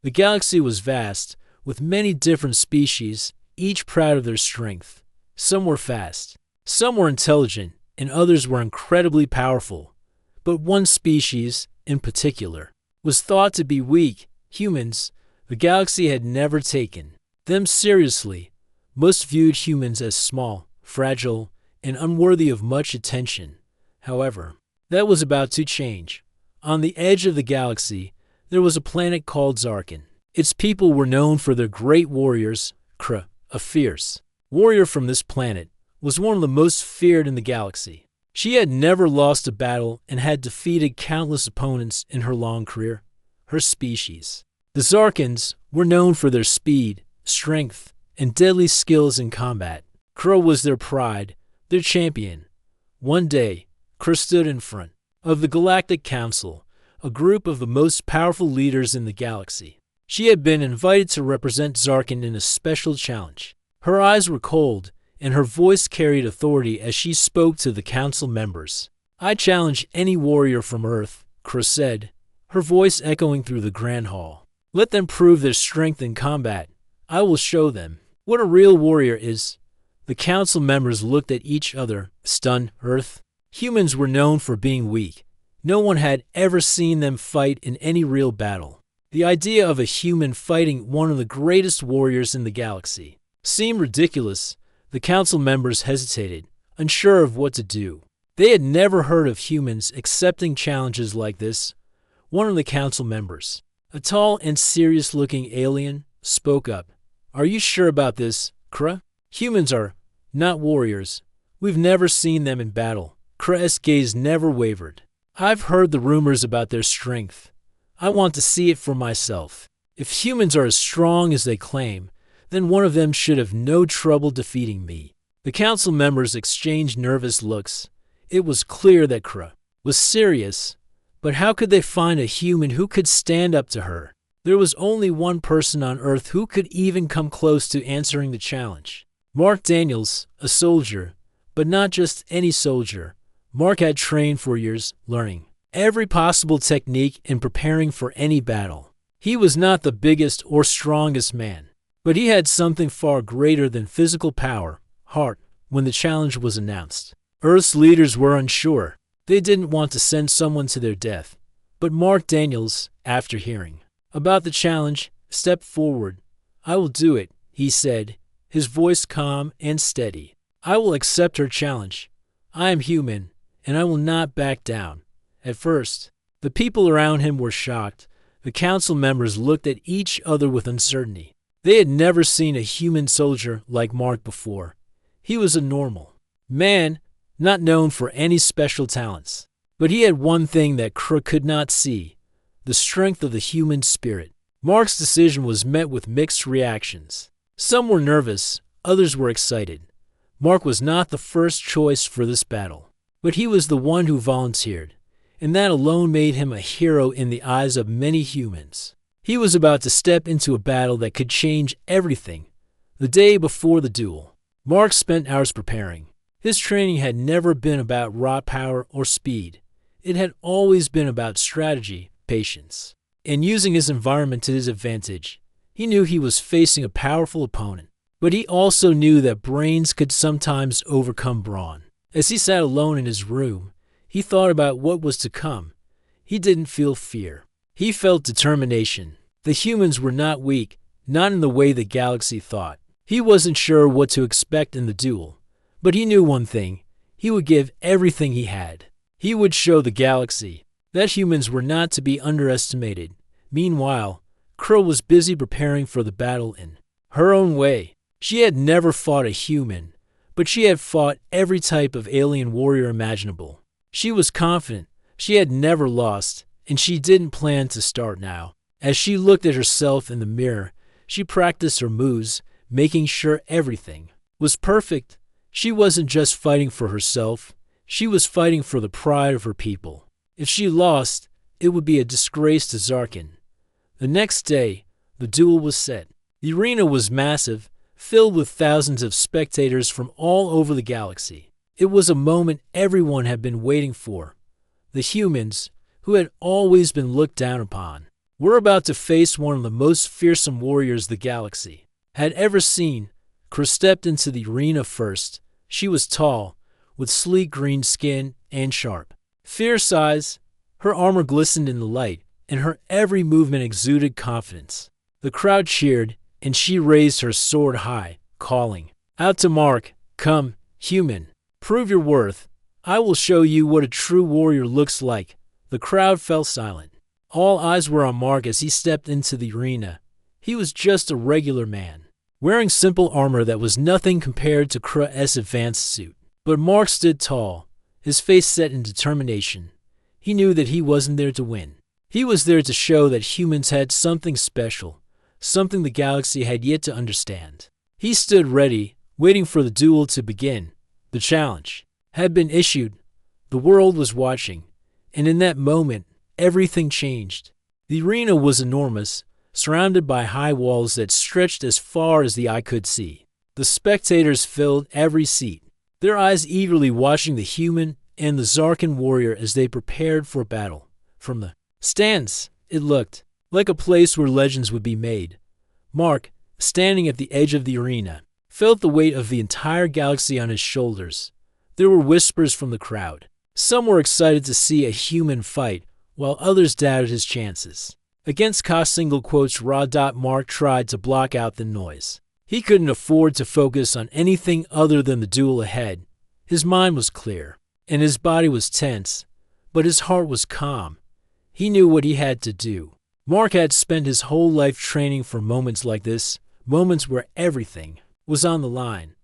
The galaxy was vast, with many different species, each proud of their strength. Some were fast, some were intelligent, and others were incredibly powerful. But one species, in particular, was thought to be weak. Humans. The galaxy had never taken them seriously. Most viewed humans as small, fragile, and unworthy of much attention. However, that was about to change. On the edge of the galaxy, there was a planet called Zarkin. Its people were known for their great warriors. Kra, a fierce warrior from this planet, was one of the most feared in the galaxy. She had never lost a battle and had defeated countless opponents in her long career. Her species. The Zarkins were known for their speed, strength, and deadly skills in combat. Kra was their pride, their champion. One day, Kra stood in front of the Galactic Council, a group of the most powerful leaders in the galaxy. She had been invited to represent Zarkin in a special challenge. Her eyes were cold, and her voice carried authority as she spoke to the council members. "I challenge any warrior from Earth," Kra said, her voice echoing through the Grand Hall. "Let them prove their strength in combat. I will show them what a real warrior is." The council members looked at each other, stunned. Earth. Humans were known for being weak. No one had ever seen them fight in any real battle. The idea of a human fighting one of the greatest warriors in the galaxy seemed ridiculous. The council members hesitated, unsure of what to do. They had never heard of humans accepting challenges like this. One of the council members, a tall and serious-looking alien, spoke up. "Are you sure about this, Kra? Humans are not warriors. We've never seen them in battle." Kra's gaze never wavered. "I've heard the rumors about their strength. I want to see it for myself. If humans are as strong as they claim, then one of them should have no trouble defeating me." The council members exchanged nervous looks. It was clear that Kra was serious, but how could they find a human who could stand up to her? There was only one person on Earth who could even come close to answering the challenge. Mark Daniels, a soldier, but not just any soldier. Mark had trained for years, learning every possible technique and preparing for any battle. He was not the biggest or strongest man, but he had something far greater than physical power, heart. When the challenge was announced, Earth's leaders were unsure. They didn't want to send someone to their death. But Mark Daniels, after hearing about the challenge, stepped forward. "I will do it," he said, his voice calm and steady. "I will accept her challenge. I am human, and I will not back down." At first, the people around him were shocked. The council members looked at each other with uncertainty. They had never seen a human soldier like Mark before. He was a normal man, not known for any special talents. But he had one thing that Kra could not see: the strength of the human spirit. Mark's decision was met with mixed reactions. Some were nervous, others were excited. Mark was not the first choice for this battle, but he was the one who volunteered, and that alone made him a hero in the eyes of many humans. He was about to step into a battle that could change everything. The day before the duel, Mark spent hours preparing. His training had never been about raw power or speed. It had always been about strategy, patience, and using his environment to his advantage. He knew he was facing a powerful opponent, but he also knew that brains could sometimes overcome brawn. As he sat alone in his room, he thought about what was to come. He didn't feel fear. He felt determination. The humans were not weak, not in the way the galaxy thought. He wasn't sure what to expect in the duel, but he knew one thing: he would give everything he had. He would show the galaxy that humans were not to be underestimated. Meanwhile, Kra was busy preparing for the battle in her own way. She had never fought a human, but she had fought every type of alien warrior imaginable. She was confident. She had never lost, and she didn't plan to start now. As she looked at herself in the mirror, she practiced her moves, making sure everything was perfect. She wasn't just fighting for herself. She was fighting for the pride of her people. If she lost, it would be a disgrace to Zarkin. The next day, the duel was set. The arena was massive, filled with thousands of spectators from all over the galaxy. It was a moment everyone had been waiting for. The humans, who had always been looked down upon, We're about to face one of the most fearsome warriors the galaxy had ever seen. Chris stepped into the arena first. She was tall, with sleek green skin and sharp, fierce eyes. Her armor glistened in the light, and her every movement exuded confidence. The crowd cheered, and she raised her sword high, calling out to Mark, "Come, human, prove your worth. I will show you what a true warrior looks like." The crowd fell silent. All eyes were on Mark as he stepped into the arena. He was just a regular man, wearing simple armor that was nothing compared to Kra's advanced suit. But Mark stood tall, his face set in determination. He knew that he wasn't there to win. He was there to show that humans had something special, something the galaxy had yet to understand. He stood ready, waiting for the duel to begin. The challenge had been issued. The world was watching, and in that moment, everything changed. The arena was enormous, surrounded by high walls that stretched as far as the eye could see. The spectators filled every seat, their eyes eagerly watching the human and the Zarkan warrior as they prepared for battle. From the stands, it looked like a place where legends would be made. Mark, standing at the edge of the arena, felt the weight of the entire galaxy on his shoulders. There were whispers from the crowd. Some were excited to see a human fight, while others doubted his chances. Against Raw. Mark tried to block out the noise. He couldn't afford to focus on anything other than the duel ahead. His mind was clear, and his body was tense, but his heart was calm. He knew what he had to do. Mark had spent his whole life training for moments like this, moments where everything was on the line.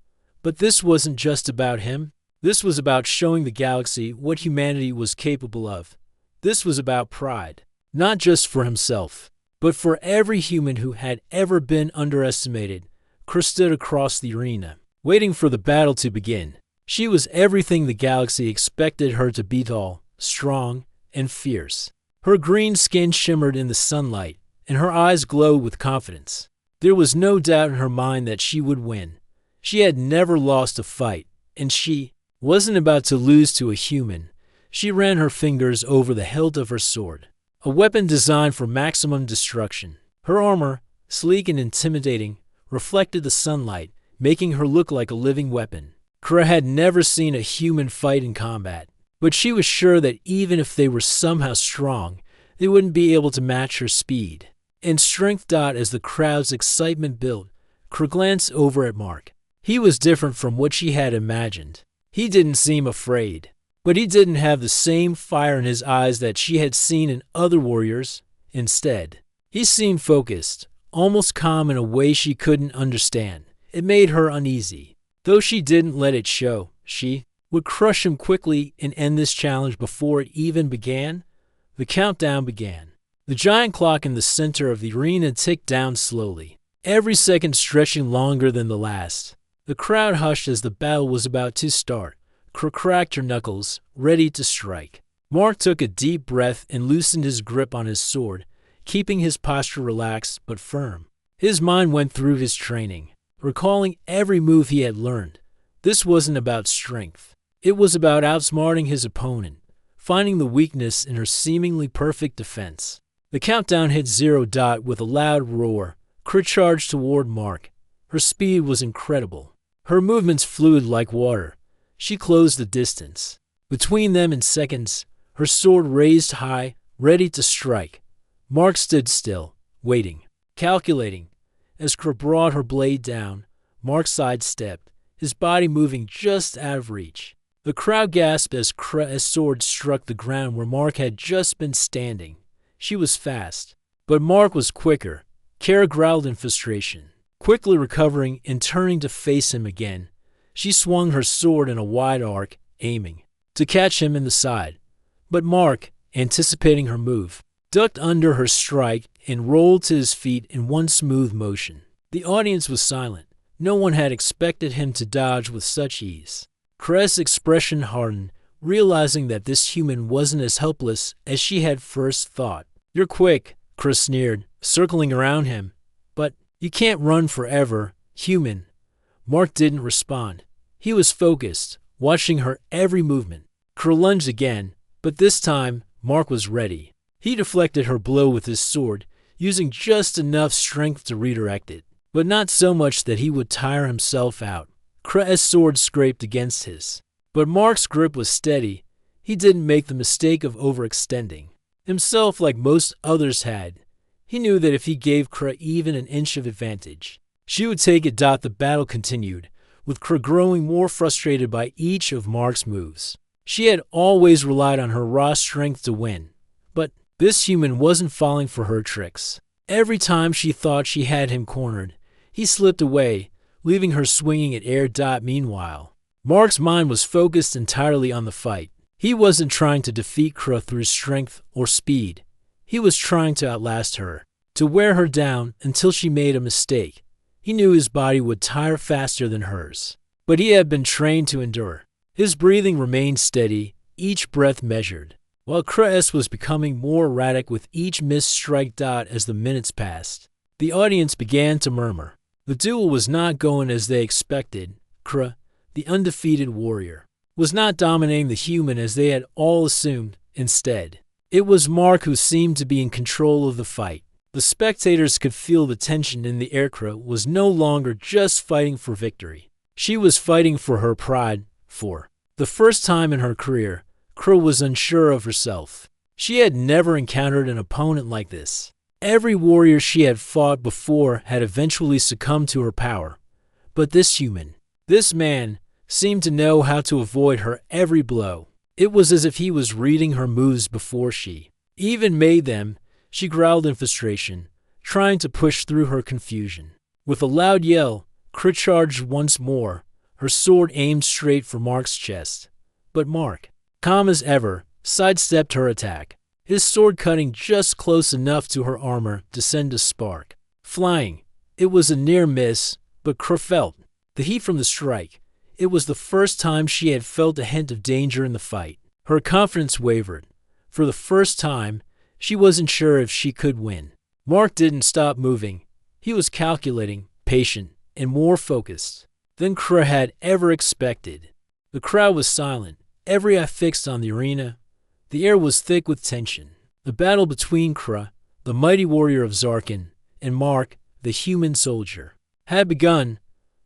But this wasn't just about him. This was about showing the galaxy what humanity was capable of. This was about pride, not just for himself, but for every human who had ever been underestimated. Chris stood across the arena, waiting for the battle to begin. She was everything the galaxy expected her to be: tall, strong, and fierce. Her green skin shimmered in the sunlight, and her eyes glowed with confidence. There was no doubt in her mind that she would win. She had never lost a fight, and she wasn't about to lose to a human. She ran her fingers over the hilt of her sword, a weapon designed for maximum destruction. Her armor, sleek and intimidating, reflected the sunlight, making her look like a living weapon. Kra had never seen a human fight in combat, but she was sure that even if they were somehow strong, they wouldn't be able to match her speed and strength. As the crowd's excitement built, Kra glanced over at Mark. He was different from what she had imagined. He didn't seem afraid, but he didn't have the same fire in his eyes that she had seen in other warriors. Instead, he seemed focused, almost calm in a way she couldn't understand. It made her uneasy. Though she didn't let it show, she would crush him quickly and end this challenge before it even began. The countdown began. The giant clock in the center of the arena ticked down slowly, every second stretching longer than the last. The crowd hushed as the battle was about to start. Kra cracked her knuckles, ready to strike. Mark took a deep breath and loosened his grip on his sword, keeping his posture relaxed but firm. His mind went through his training, recalling every move he had learned. This wasn't about strength. It was about outsmarting his opponent, finding the weakness in her seemingly perfect defense. The countdown hit 0. With a loud roar, Kra charged toward Mark. Her speed was incredible. Her movements fluid like water. She closed the distance between them in seconds, her sword raised high, ready to strike. Mark stood still, waiting, calculating. As Kra brought her blade down, Mark sidestepped, his body moving just out of reach. The crowd gasped as Kra's sword struck the ground where Mark had just been standing. She was fast, but Mark was quicker. Kara growled in frustration, quickly recovering and turning to face him again. She swung her sword in a wide arc, aiming to catch him in the side. But Mark, anticipating her move, ducked under her strike and rolled to his feet in one smooth motion. The audience was silent. No one had expected him to dodge with such ease. Kra's expression hardened, realizing that this human wasn't as helpless as she had first thought. "You're quick," Kra sneered, circling around him. "But you can't run forever, human." Mark didn't respond. He was focused, watching her every movement. Kra lunged again, but this time Mark was ready. He deflected her blow with his sword, using just enough strength to redirect it, but not so much that he would tire himself out. Kra's sword scraped against his, but Mark's grip was steady. He didn't make the mistake of overextending himself like most others had. He knew that if he gave Kra even an inch of advantage, she would take it. The battle continued, with Kra growing more frustrated by each of Mark's moves. She had always relied on her raw strength to win, but this human wasn't falling for her tricks. Every time she thought she had him cornered, he slipped away, leaving her swinging at air. Meanwhile, Mark's mind was focused entirely on the fight. He wasn't trying to defeat Kra through strength or speed. He was trying to outlast her, to wear her down until she made a mistake. He knew his body would tire faster than hers, but he had been trained to endure. His breathing remained steady, each breath measured, while Kra was becoming more erratic with each missed strike. As the minutes passed, the audience began to murmur. The duel was not going as they expected. Kra, the undefeated warrior, was not dominating the human as they had all assumed. Instead, it was Mark who seemed to be in control of the fight. The spectators could feel the tension in the air. Kra was no longer just fighting for victory. She was fighting for her pride. For the first time in her career, Kra was unsure of herself. She had never encountered an opponent like this. Every warrior she had fought before had eventually succumbed to her power. But this human, this man, seemed to know how to avoid her every blow. It was as if he was reading her moves before she even made them. She growled in frustration, trying to push through her confusion. With a loud yell, Kra charged once more, her sword aimed straight for Mark's chest. But Mark, calm as ever, sidestepped her attack, his sword cutting just close enough to her armor to send a spark flying. It was a near miss, but Kra felt the heat from the strike. It was the first time she had felt a hint of danger in the fight. Her confidence wavered. For the first time, she wasn't sure if she could win. Mark didn't stop moving. He was calculating, patient, and more focused than Kra had ever expected. The crowd was silent, every eye fixed on the arena. The air was thick with tension. The battle between Kra, the mighty warrior of Zarkin, and Mark, the human soldier, had begun.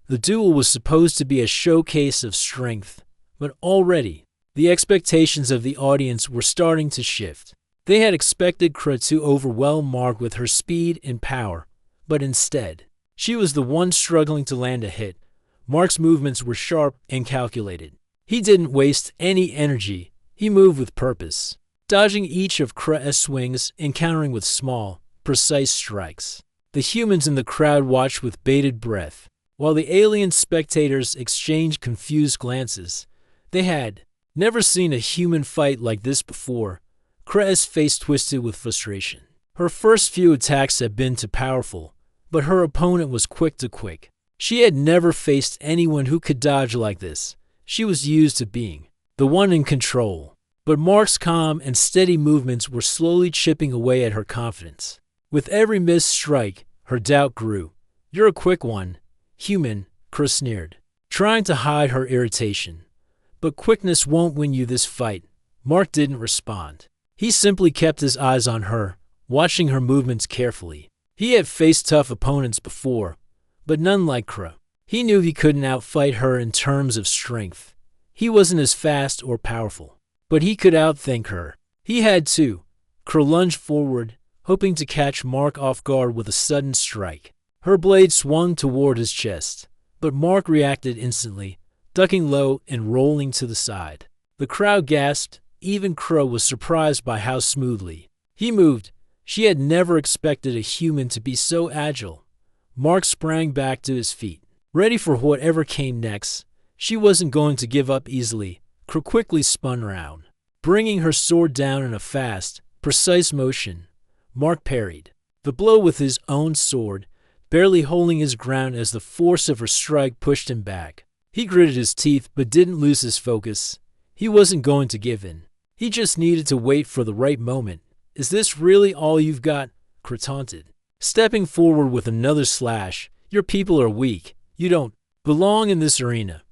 The duel was supposed to be a showcase of strength, but already the expectations of the audience were starting to shift. They had expected Kra to overwhelm Mark with her speed and power, but instead, she was the one struggling to land a hit. Mark's movements were sharp and calculated. He didn't waste any energy. He moved with purpose, dodging each of Kra's swings and countering with small, precise strikes. The humans in the crowd watched with bated breath, while the alien spectators exchanged confused glances. They had never seen a human fight like this before. Kra's face twisted with frustration. Her first few attacks had been too powerful, but her opponent was quick. She had never faced anyone who could dodge like this. She was used to being the one in control. But Mark's calm and steady movements were slowly chipping away at her confidence. With every missed strike, her doubt grew. "You're a quick one, human," Kra sneered, trying to hide her irritation. "But quickness won't win you this fight." Mark didn't respond. He simply kept his eyes on her, watching her movements carefully. He had faced tough opponents before, but none like Kra. He knew he couldn't outfight her in terms of strength. He wasn't as fast or powerful, but he could outthink her. He had to. Kra lunged forward, hoping to catch Mark off guard with a sudden strike. Her blade swung toward his chest, but Mark reacted instantly, ducking low and rolling to the side. The crowd gasped. Even Kra was surprised by how smoothly he moved. She had never expected a human to be so agile. Mark sprang back to his feet, ready for whatever came next. She wasn't going to give up easily. Kra quickly spun around, bringing her sword down in a fast, precise motion. Mark parried the blow with his own sword, barely holding his ground as the force of her strike pushed him back. He gritted his teeth but didn't lose his focus. He wasn't going to give in. He just needed to wait for the right moment. "Is this really all you've got?" Kra taunted, stepping forward with another slash. "Your people are weak. You don't belong in this arena."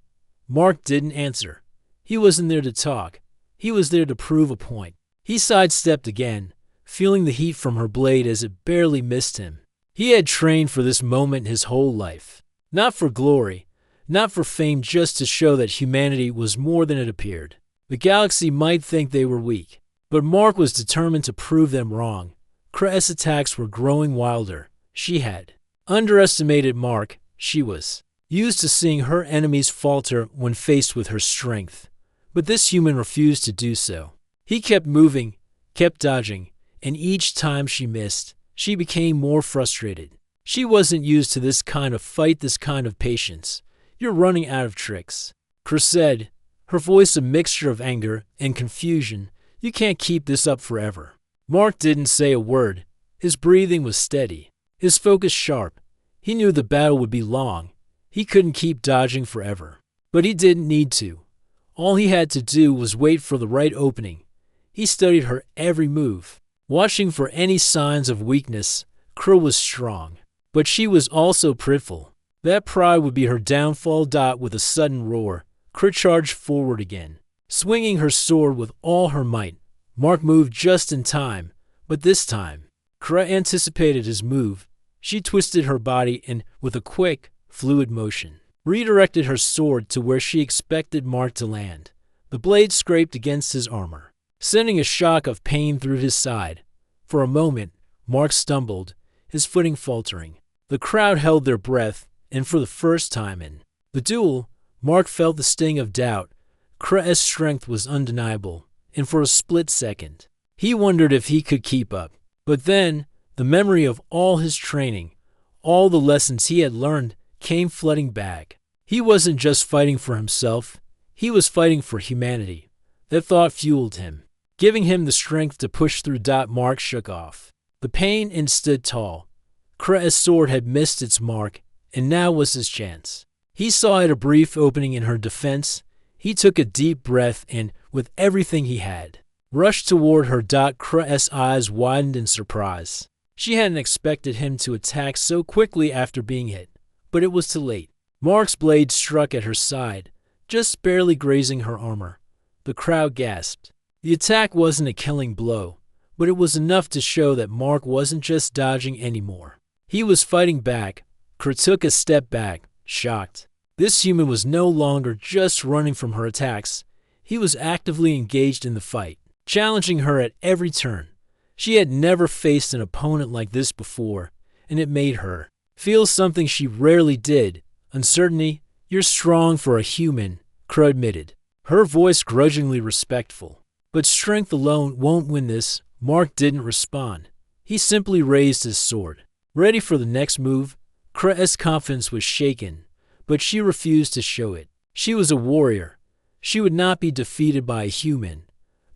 Mark didn't answer. He wasn't there to talk. He was there to prove a point. He sidestepped again, feeling the heat from her blade as it barely missed him. He had trained for this moment his whole life. Not for glory, not for fame, just to show that humanity was more than it appeared. The galaxy might think they were weak, but Mark was determined to prove them wrong. Kra's attacks were growing wilder. She had underestimated Mark. She was used to seeing her enemies falter when faced with her strength. But this human refused to do so. He kept moving, kept dodging, and each time she missed, she became more frustrated. She wasn't used to this kind of fight, this kind of patience. You're running out of tricks. Kra said, her voice a mixture of anger and confusion. You can't keep this up forever. Mark didn't say a word. His breathing was steady, his focus sharp. He knew the battle would be long. He couldn't keep dodging forever. But he didn't need to. All he had to do was wait for the right opening. He studied her every move, watching for any signs of weakness. Kra was strong, but she was also prideful. That pride would be her downfall. With a sudden roar, Kra charged forward again, swinging her sword with all her might. Mark moved just in time, but this time, Kra anticipated his move. She twisted her body and, with a quick, fluid motion, redirected her sword to where she expected Mark to land. The blade scraped against his armor, sending a shock of pain through his side. For a moment, Mark stumbled, his footing faltering. The crowd held their breath, and for the first time in the duel, Mark felt the sting of doubt. Kra's strength was undeniable, and for a split second, he wondered if he could keep up. But then, the memory of all his training, all the lessons he had learned, came flooding back. He wasn't just fighting for himself, he was fighting for humanity. That thought fueled him, giving him the strength to push through. Mark shook off the pain and stood tall. Kra's sword had missed its mark, and now was his chance. He saw it, a brief opening in her defense. He took a deep breath and, with everything he had, rushed toward her. Kra's eyes widened in surprise. She hadn't expected him to attack so quickly after being hit, but it was too late. Mark's blade struck at her side, just barely grazing her armor. The crowd gasped. The attack wasn't a killing blow, but it was enough to show that Mark wasn't just dodging anymore. He was fighting back. Kra took a step back, shocked. This human was no longer just running from her attacks. He was actively engaged in the fight, challenging her at every turn. She had never faced an opponent like this before, and it made her feel something she rarely did. Uncertainty. You're strong for a human, Kra admitted, her voice grudgingly respectful. But strength alone won't win this. Mark didn't respond. He simply raised his sword, ready for the next move. Kra's confidence was shaken, but she refused to show it. She was a warrior. She would not be defeated by a human.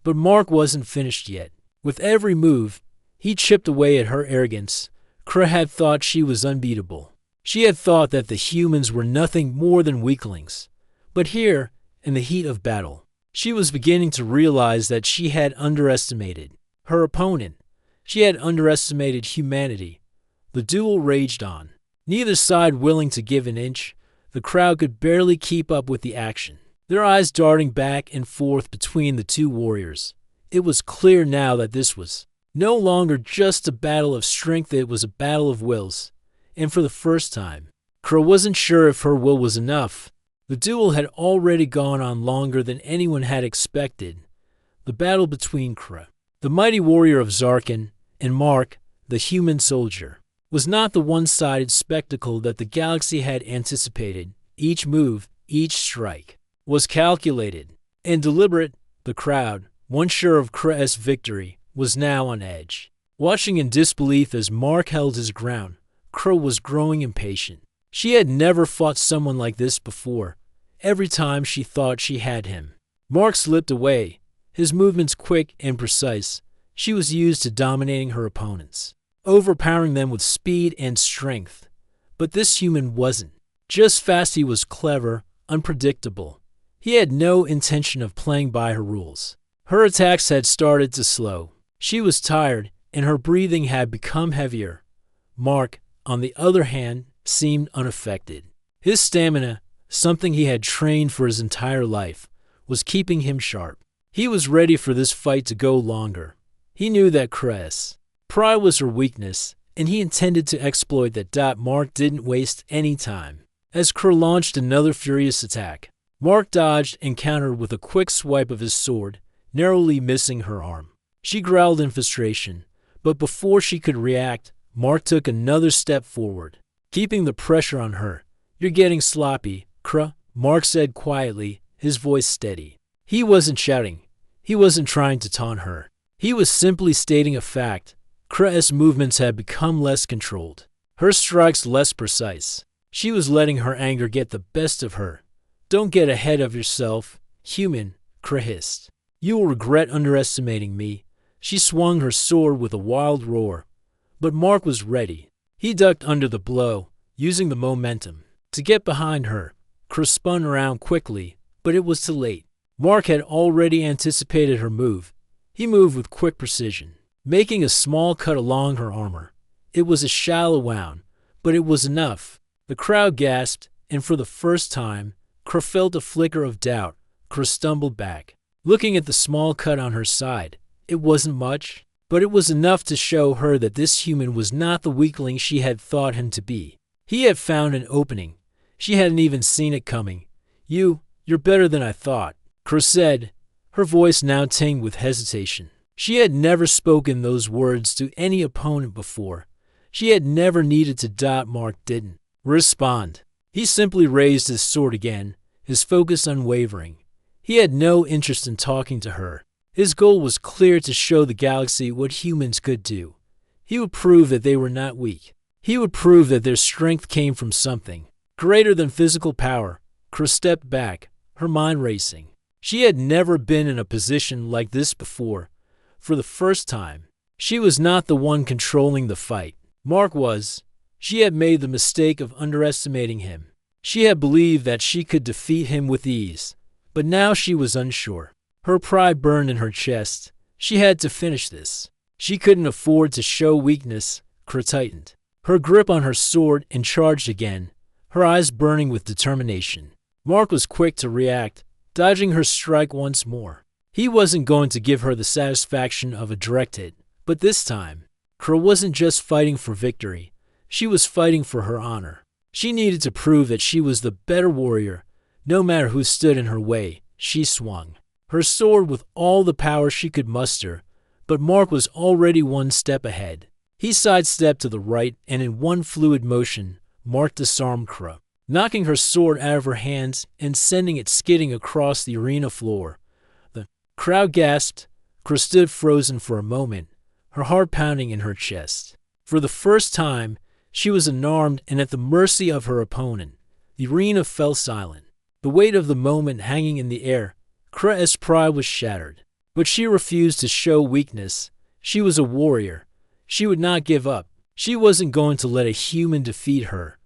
But Mark wasn't finished yet. With every move, he chipped away at her arrogance. Kra had thought she was unbeatable. She had thought that the humans were nothing more than weaklings. But here, in the heat of battle, she was beginning to realize that she had underestimated her opponent. She had underestimated humanity. The duel raged on, neither side willing to give an inch. The crowd could barely keep up with the action, their eyes darting back and forth between the two warriors. It was clear now that this was no longer just a battle of strength, it was a battle of wills. And for the first time, Kra wasn't sure if her will was enough. The duel had already gone on longer than anyone had expected. The battle between Kra, the mighty warrior of Zarkan, and Mark, the human soldier, was not the one-sided spectacle that the galaxy had anticipated. Each move, each strike, was calculated and deliberate. The crowd, once sure of Kra's victory, was now on edge, watching in disbelief as Mark held his ground. Kra was growing impatient. She had never fought someone like this before. Every time she thought she had him, Mark slipped away, his movements quick and precise. She was used to dominating her opponents, overpowering them with speed and strength. But this human wasn't just fast, he was clever, unpredictable. He had no intention of playing by her rules. Her attacks had started to slow. She was tired, and her breathing had become heavier. Mark, on the other hand, seemed unaffected. His stamina, something he had trained for his entire life, was keeping him sharp. He was ready for this fight to go longer. He knew that Kr's pride was her weakness, and he intended to exploit that. Mark didn't waste any time. As Kr launched another furious attack, Mark dodged and countered with a quick swipe of his sword, narrowly missing her arm. She growled in frustration, but before she could react, Mark took another step forward, keeping the pressure on her. "You're getting sloppy, Kr," Mark said quietly, his voice steady. He wasn't shouting. He wasn't trying to taunt her. He was simply stating a fact. Kr's movements had become less controlled, her strikes less precise. She was letting her anger get the best of her. "Don't get ahead of yourself, human," Kr hissed. "You will regret underestimating me." She swung her sword with a wild roar. But Mark was ready. He ducked under the blow, using the momentum to get behind her. Kr spun around quickly, but it was too late. Mark had already anticipated her move. He moved with quick precision, making a small cut along her armor. It was a shallow wound, but it was enough. The crowd gasped, and for the first time, Kr felt a flicker of doubt. Kr stumbled back, looking at the small cut on her side. It wasn't much, but it was enough to show her that this human was not the weakling she had thought him to be. He had found an opening. She hadn't even seen it coming. You're better than I thought," Kr said, her voice now tinged with hesitation. She had never spoken those words to any opponent before. She had never needed to. Mark didn't respond. He simply raised his sword again, his focus unwavering. He had no interest in talking to her. His goal was clear: to show the galaxy what humans could do. He would prove that they were not weak. He would prove that their strength came from something greater than physical power. Kr stepped back, her mind racing. She had never been in a position like this before. For the first time, she was not the one controlling the fight. Mark was. She had made the mistake of underestimating him. She had believed that she could defeat him with ease, but now she was unsure. Her pride burned in her chest. She had to finish this. She couldn't afford to show weakness. Kr tightened her grip on her sword and charged again, her eyes burning with determination. Mark was quick to react, dodging her strike once more. He wasn't going to give her the satisfaction of a direct hit, but this time, Kr wasn't just fighting for victory. She was fighting for her honor. She needed to prove that she was the better warrior, no matter who stood in her way. She swung her sword with all the power she could muster, but Mark was already one step ahead. He sidestepped to the right, and in one fluid motion, Mark disarmed Kr, knocking her sword out of her hands and sending it skidding across the arena floor. The crowd gasped. Kr stood frozen for a moment, her heart pounding in her chest. For the first time, she was unarmed and at the mercy of her opponent. The arena fell silent, the weight of the moment hanging in the air. Kr's pride was shattered, but she refused to show weakness. She was a warrior. She would not give up. She wasn't going to let a human defeat her.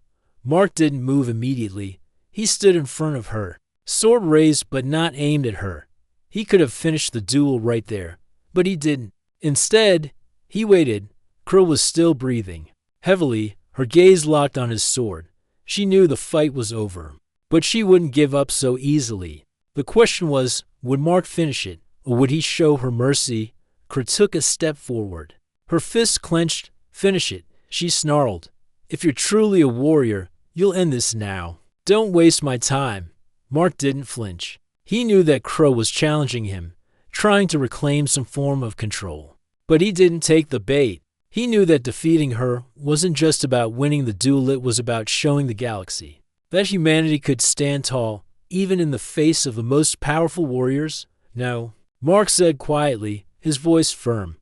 Mark didn't move immediately. He stood in front of her, sword raised but not aimed at her. He could have finished the duel right there, but he didn't. Instead, he waited. Kr was still breathing heavily, her gaze locked on his sword. She knew the fight was over, but she wouldn't give up so easily. The question was, would Mark finish it, or would he show her mercy? Kr took a step forward, her fists clenched. "Finish it," she snarled. "If you're truly a warrior, you'll end this now. Don't waste my time." Mark didn't flinch. He knew that Kr was challenging him, trying to reclaim some form of control. But he didn't take the bait. He knew that defeating her wasn't just about winning the duel, it was about showing the galaxy that humanity could stand tall, even in the face of the most powerful warriors. "No," Mark said quietly, his voice firm.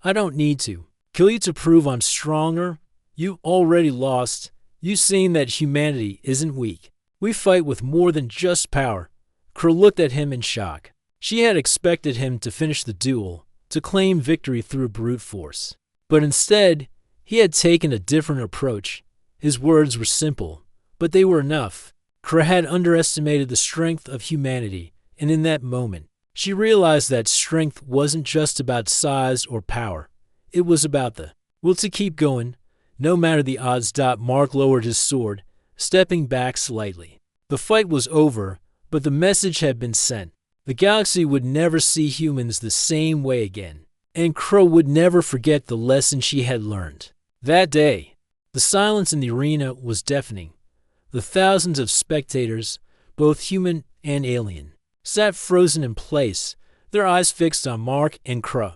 "I don't need to kill you to prove I'm stronger. You already lost. You've seen that humanity isn't weak. We fight with more than just power." Kr looked at him in shock. She had expected him to finish the duel, to claim victory through brute force. But instead, he had taken a different approach. His words were simple, but they were enough. Kr had underestimated the strength of humanity, and in that moment, she realized that strength wasn't just about size or power. It was about the will to keep going, no matter the odds. Mark lowered his sword, stepping back slightly. The fight was over, but the message had been sent. The galaxy would never see humans the same way again. and Crow would never forget the lesson she had learned. That day, the silence in the arena was deafening. The thousands of spectators, both human and alien, sat frozen in place, their eyes fixed on Mark and Crow.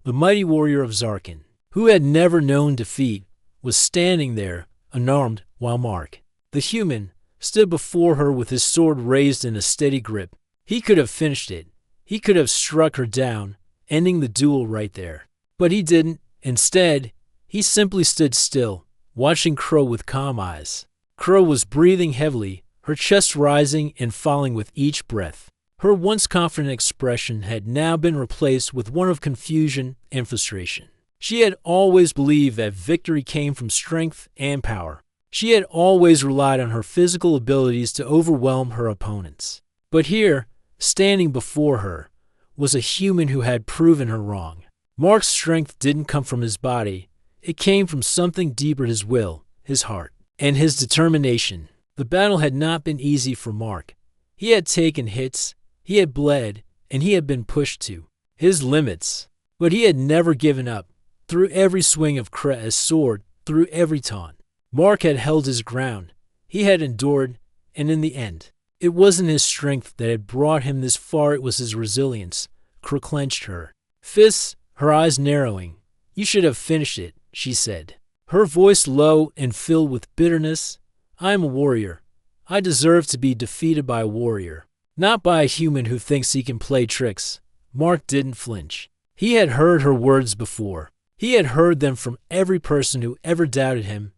The mighty warrior of Zarkin, who had never known defeat, was standing there, unarmed, while Mark, the human, stood before her with his sword raised in a steady grip. He could have finished it. He could have struck her down, ending the duel right there. But he didn't. Instead, he simply stood still, watching Crow with calm eyes. Crow was breathing heavily, her chest rising and falling with each breath. Her once confident expression had now been replaced with one of confusion and frustration. She had always believed that victory came from strength and power. She had always relied on her physical abilities to overwhelm her opponents. But here, standing before her, was a human who had proven her wrong. Mark's strength didn't come from his body. It came from something deeper: his will, his heart, and his determination. The battle had not been easy for Mark. He had taken hits, he had bled, and he had been pushed to his limits. But he had never given up. Through every swing of Krez's sword, through every taunt, Mark had held his ground. He had endured, and in the end, it wasn't his strength that had brought him this far, it was his resilience. Krez clenched her fists, her eyes narrowing. "You should have finished it," she said, her voice low and filled with bitterness. "I am a warrior. I deserve to be defeated by a warrior, not by a human who thinks he can play tricks." Mark didn't flinch. He had heard her words before. He had heard them from every person who ever doubted him.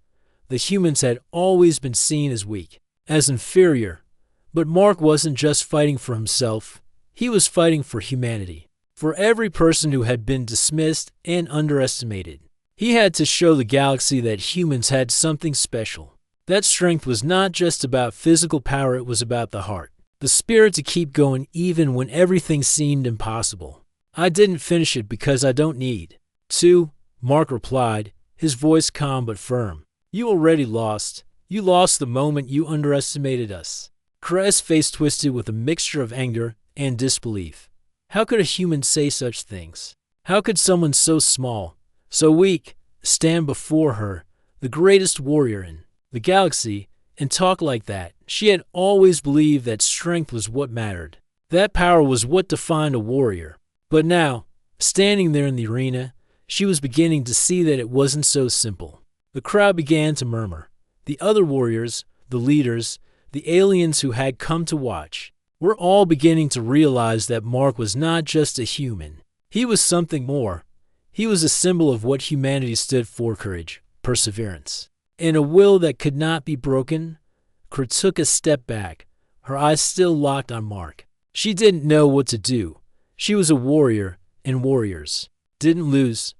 The humans had always been seen as weak, as inferior. But Mark wasn't just fighting for himself. He was fighting for humanity, for every person who had been dismissed and underestimated. He had to show the galaxy that humans had something special. That strength was not just about physical power, it was about the heart, the spirit to keep going even when everything seemed impossible. "I didn't finish it because I don't need to," Mark replied, his voice calm but firm. "You already lost. You lost the moment you underestimated us." Krez's face twisted with a mixture of anger and disbelief. How could a human say such things? How could someone so small, so weak, stand before her, the greatest warrior in the galaxy, and talk like that? She had always believed that strength was what mattered. That power was what defined a warrior. But now, standing there in the arena, she was beginning to see that it wasn't so simple. The crowd began to murmur. The other warriors, the leaders, the aliens who had come to watch, were all beginning to realize that Mark was not just a human. He was something more. He was a symbol of what humanity stood for: courage, perseverance, and a will that could not be broken. Krez took a step back, her eyes still locked on Mark. She didn't know what to do. She was a warrior, and warriors didn't lose.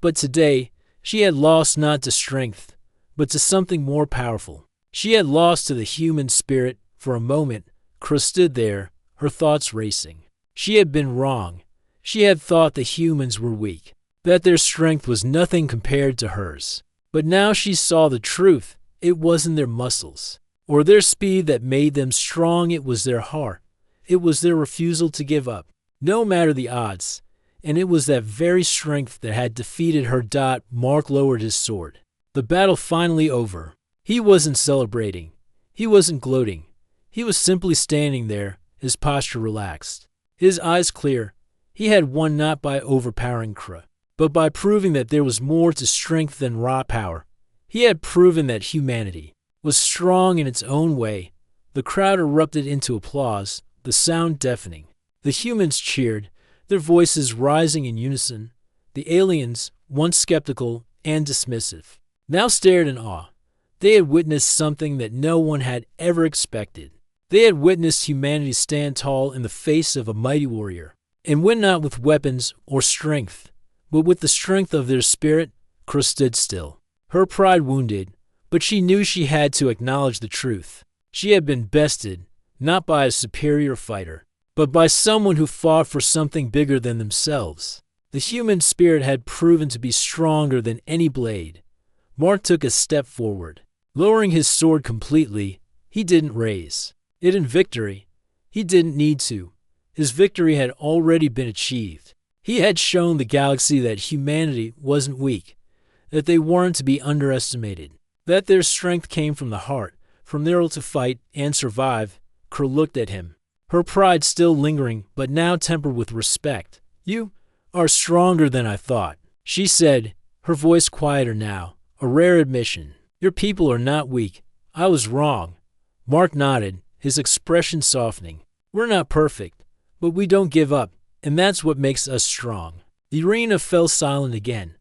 But today, she had lost not to strength, but to something more powerful. She had lost to the human spirit. For a moment, Krez stood there, her thoughts racing. She had been wrong. She had thought the humans were weak, that their strength was nothing compared to hers. But now she saw the truth. It wasn't their muscles or their speed that made them strong. It was their heart. It was their refusal to give up, no matter the odds. And it was that very strength that had defeated her. Mark lowered his sword. The battle finally over. He wasn't celebrating. He wasn't gloating. He was simply standing there, his posture relaxed, his eyes clear. He had won not by overpowering Krez, but by proving that there was more to strength than raw power. He had proven that humanity was strong in its own way. The crowd erupted into applause, the sound deafening. The humans cheered, their voices rising in unison. The aliens, once skeptical and dismissive, now stared in awe. They had witnessed something that no one had ever expected. They had witnessed humanity stand tall in the face of a mighty warrior, and win not with weapons or strength, but with the strength of their spirit. Krez stood still, her pride wounded, but she knew she had to acknowledge the truth. She had been bested, not by a superior fighter, but by someone who fought for something bigger than themselves. The human spirit had proven to be stronger than any blade. Mark took a step forward, lowering his sword completely. He didn't raise it in victory. He didn't need to. His victory had already been achieved. He had shown the galaxy that humanity wasn't weak, that they weren't to be underestimated, that their strength came from the heart, from their will to fight and survive. Kree looked at him, her pride still lingering but now tempered with respect. "You are stronger than I thought," she said, her voice quieter now, a rare admission. "Your people are not weak. I was wrong." Mark nodded, his expression softening. "We're not perfect, but we don't give up, and that's what makes us strong." The arena fell silent again.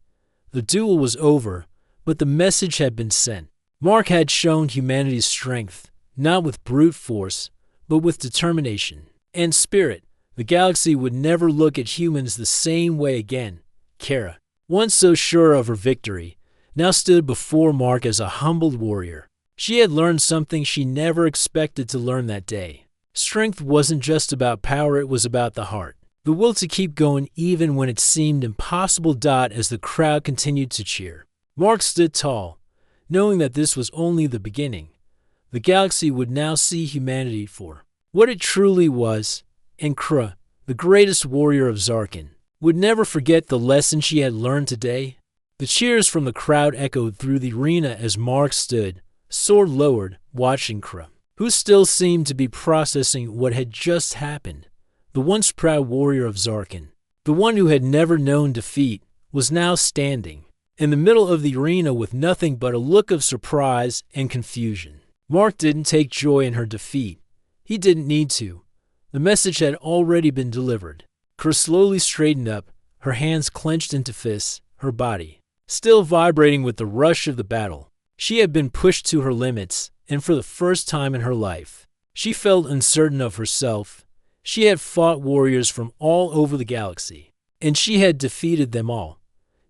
The duel was over, but the message had been sent. Mark had shown humanity's strength, not with brute force, but with determination and spirit. The galaxy would never look at humans the same way again. Kara, once so sure of her victory, now stood before Mark as a humbled warrior. She had learned something she never expected to learn that day. Strength wasn't just about power, it was about the heart. The will to keep going even when it seemed impossible. As the crowd continued to cheer, Mark stood tall, knowing that this was only the beginning. The galaxy would now see humanity for what it truly was, and Kree, the greatest warrior of Zarkon, would never forget the lesson she had learned today. The cheers from the crowd echoed through the arena as Mark stood, sword lowered, watching Kree, who still seemed to be processing what had just happened. The once proud warrior of Zarkon, the one who had never known defeat, was now standing in the middle of the arena with nothing but a look of surprise and confusion. Mark didn't take joy in her defeat. He didn't need to. The message had already been delivered. Kree slowly straightened up, her hands clenched into fists, her body still vibrating with the rush of the battle. She had been pushed to her limits, and for the first time in her life, she felt uncertain of herself. She had fought warriors from all over the galaxy, and she had defeated them all.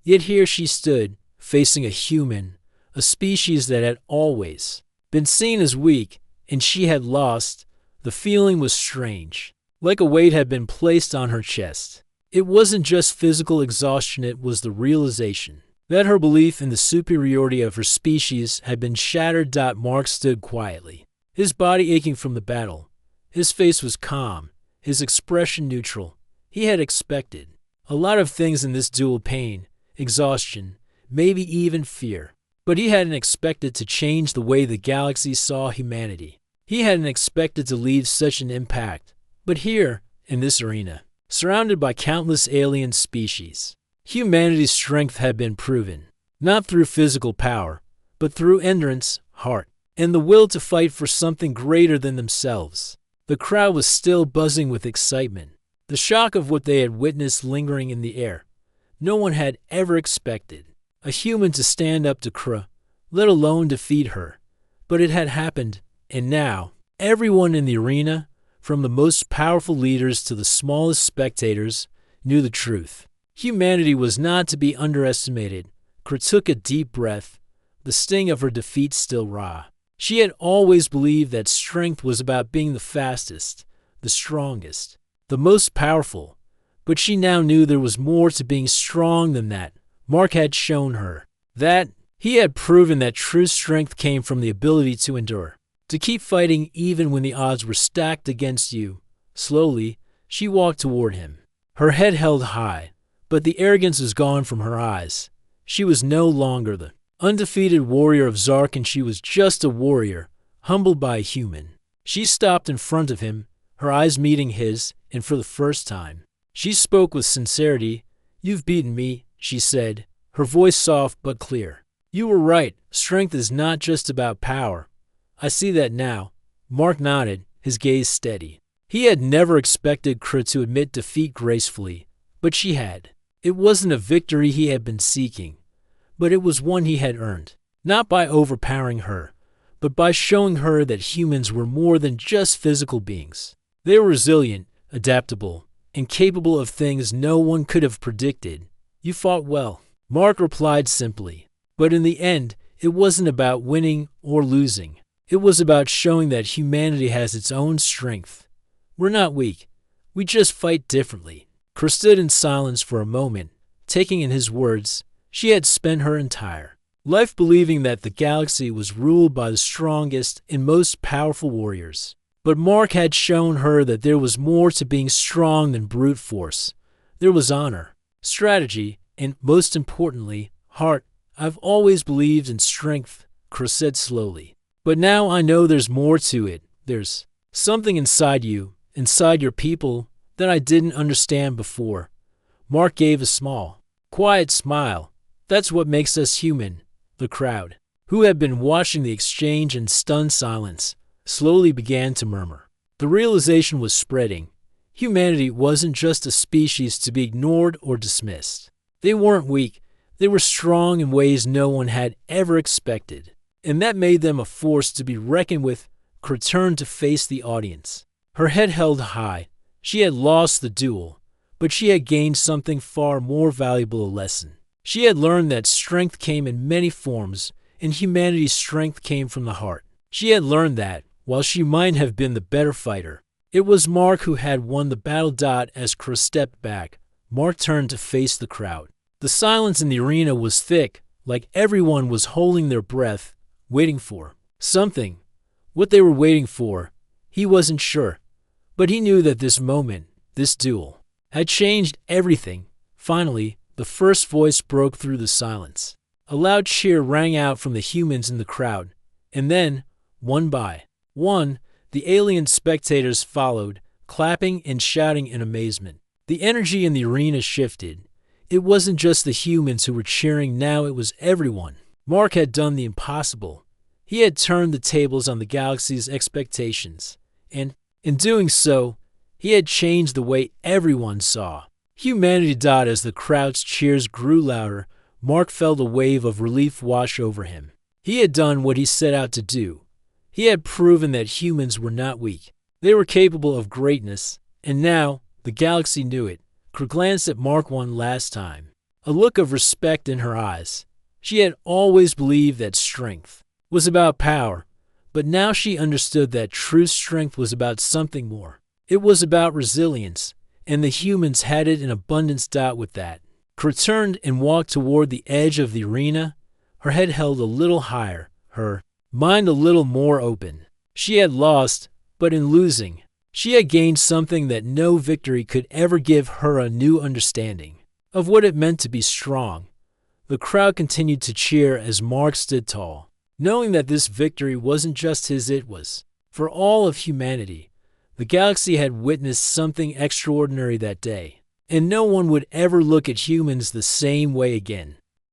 Yet here she stood, facing a human, a species that had always been seen as weak, and she had lost. The feeling was strange, like a weight had been placed on her chest. It wasn't just physical exhaustion, it was the realization that her belief in the superiority of her species had been shattered. Mark stood quietly, his body aching from the battle. His face was calm, his expression neutral. He had expected a lot of things in this duel: pain, exhaustion, maybe even fear. But he hadn't expected to change the way the galaxy saw humanity. He hadn't expected to leave such an impact. But here, in this arena, surrounded by countless alien species, humanity's strength had been proven, not through physical power, but through endurance, heart, and the will to fight for something greater than themselves. The crowd was still buzzing with excitement, the shock of what they had witnessed lingering in the air. No one had ever expected a human to stand up to Kree, let alone defeat her. But it had happened, and now, everyone in the arena, from the most powerful leaders to the smallest spectators, knew the truth. Humanity was not to be underestimated. Kree took a deep breath, the sting of her defeat still raw. She had always believed that strength was about being the fastest, the strongest, the most powerful. But she now knew there was more to being strong than that. Mark had shown her that. He had proven that true strength came from the ability to endure, to keep fighting even when the odds were stacked against you. Slowly, she walked toward him, her head held high, but the arrogance was gone from her eyes. She was no longer the undefeated warrior of Zarkon. She was just a warrior, humbled by a human. She stopped in front of him, her eyes meeting his, and for the first time, she spoke with sincerity. "You've beaten me," she said, her voice soft but clear. "You were right. Strength is not just about power. I see that now." Mark nodded, his gaze steady. He had never expected Kree to admit defeat gracefully, but she had. It wasn't a victory he had been seeking, but it was one he had earned, not by overpowering her, but by showing her that humans were more than just physical beings. They were resilient, adaptable, and capable of things no one could have predicted. "You fought well," Mark replied simply. But in the end, it wasn't about winning or losing. It was about showing that humanity has its own strength. We're not weak. We just fight differently. Kree stood in silence for a moment, taking in his words. She had spent her entire life believing that the galaxy was ruled by the strongest and most powerful warriors. But Mark had shown her that there was more to being strong than brute force. There was honor, strategy, and, most importantly, heart. I've always believed in strength, Chris said slowly. But now I know there's more to it. There's something inside you, inside your people, that I didn't understand before. Mark gave a small, quiet smile. That's what makes us human. The crowd, who had been watching the exchange in stunned silence, slowly began to murmur. The realization was spreading. Humanity wasn't just a species to be ignored or dismissed. They weren't weak. They were strong in ways no one had ever expected. And that made them a force to be reckoned with. Kurt turned to face the audience. Her head held high. She had lost the duel, but she had gained something far more valuable, a lesson. She had learned that strength came in many forms, and humanity's strength came from the heart. She had learned that, while she might have been the better fighter, it was Mark who had won the battle. As Chris stepped back, Mark turned to face the crowd. The silence in the arena was thick, like everyone was holding their breath, waiting for something. What they were waiting for, he wasn't sure. But he knew that this moment, this duel, had changed everything. Finally, the first voice broke through the silence. A loud cheer rang out from the humans in the crowd, and then, one by one, the alien spectators followed, clapping and shouting in amazement. The energy in the arena shifted. It wasn't just the humans who were cheering now, it was everyone. Mark had done the impossible. He had turned the tables on the galaxy's expectations, and, in doing so, he had changed the way everyone saw humanity. As the crowd's cheers grew louder, Mark felt a wave of relief wash over him. He had done what he set out to do. He had proven that humans were not weak. They were capable of greatness, and now the galaxy knew it. Kurt glanced at Mark one last time, a look of respect in her eyes. She had always believed that strength was about power, but now she understood that true strength was about something more. It was about resilience, and the humans had it in abundance. With that, Kurt turned and walked toward the edge of the arena, her head held a little higher, her mind a little more open. She had lost, but in losing, she had gained something that no victory could ever give her, a new understanding of what it meant to be strong. The crowd continued to cheer as Mark stood tall, knowing that this victory wasn't just his, it was for all of humanity. The galaxy had witnessed something extraordinary that day, and no one would ever look at humans the same way again.